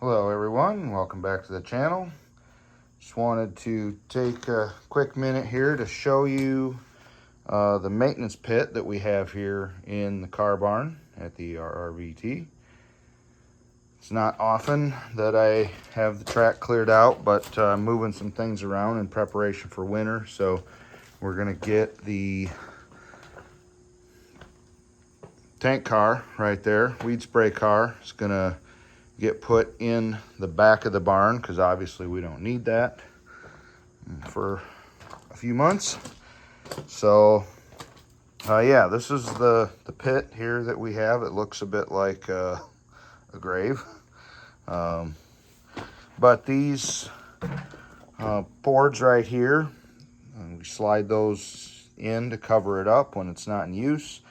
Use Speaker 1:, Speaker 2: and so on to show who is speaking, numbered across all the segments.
Speaker 1: Hello everyone, welcome back to the channel. Just wanted to take a quick minute here to show you the maintenance pit that we have here in the car barn at the RRVT. It's not often that I have the track cleared out, but I'm moving some things around in preparation for winter. So we're gonna get the tank car right there, weed spray car. It's gonna get put in the back of the barn because obviously we don't need that for a few months. So yeah, this is the pit here that we have. It looks a bit like a grave, but these boards right here, we slide those in to cover it up when it's not in use.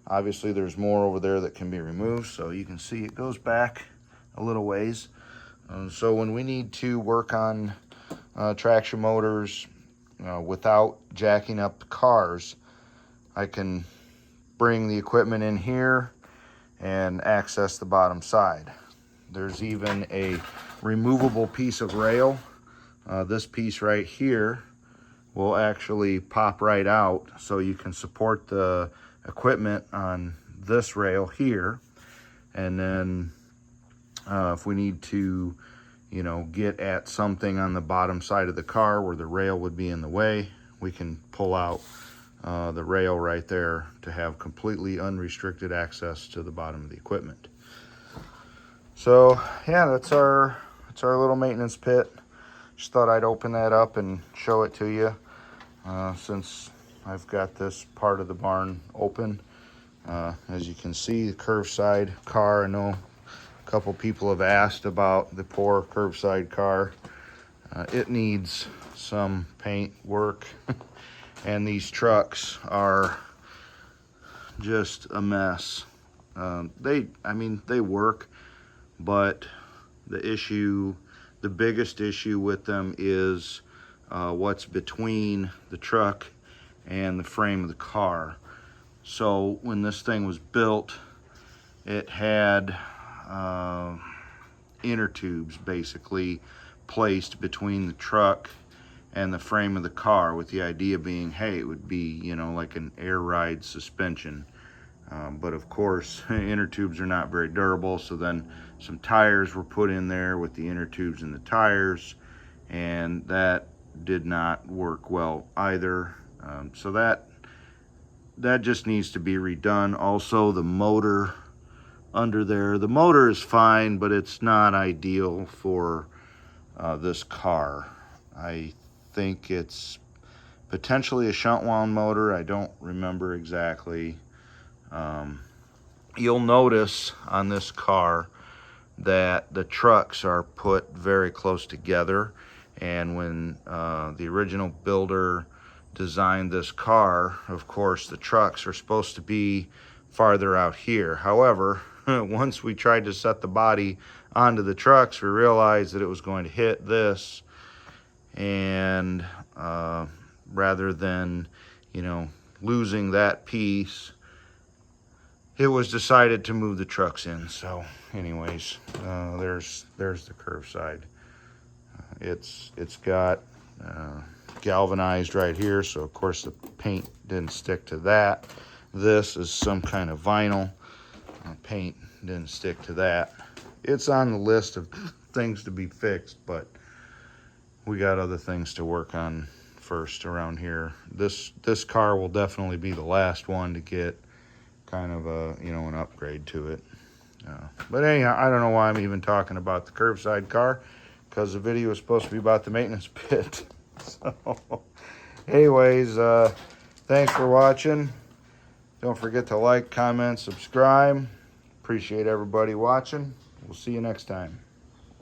Speaker 1: Obviously there's more over there that can be removed, so you can see it goes back a little ways. So when we need to work on traction motors without jacking up the cars, I can bring the equipment in here and access the bottom side. There's even a removable piece of rail. This piece right here will actually pop right out, so you can support the equipment on this rail here. And then if we need to, get at something on the bottom side of the car where the rail would be in the way, we can pull out the rail right there to have completely unrestricted access to the bottom of the equipment. So yeah, that's our little maintenance pit. Just thought I'd open that up and show it to you since I've got this part of the barn open. As you can see, the curbside car, I know a couple people have asked about the poor curbside car. It needs some paint work and these trucks are just a mess. They work, but the biggest issue with them is what's between the truck and the frame of the car. So when this thing was built, it had inner tubes basically placed between the truck and the frame of the car, with the idea being, hey, it would be, like an air ride suspension. But of course, inner tubes are not very durable, so then some tires were put in there with the inner tubes in the tires, and that did not work well either. So that just needs to be redone. Also, the motor under there, the motor is fine, but it's not ideal for this car. I think it's potentially a shunt wound motor. I don't remember exactly. You'll notice on this car that the trucks are put very close together, and when the original builder designed this car, of course the trucks are supposed to be farther out here. However, once we tried to set the body onto the trucks, we realized that it was going to hit this, and rather than losing that piece, it was decided to move the trucks in. So anyways, there's the curve side. It's got galvanized right here, so of course the paint didn't stick to that. This is some kind of vinyl. Paint didn't stick to that. It's on the list of things to be fixed, but we got other things to work on first around here. This car will definitely be the last one to get kind of an upgrade to it. But anyhow, I don't know why I'm even talking about the curbside car, because the video is supposed to be about the maintenance pit. So anyways, thanks for watching. Don't forget to like, comment, subscribe. Appreciate everybody watching. We'll see you next time.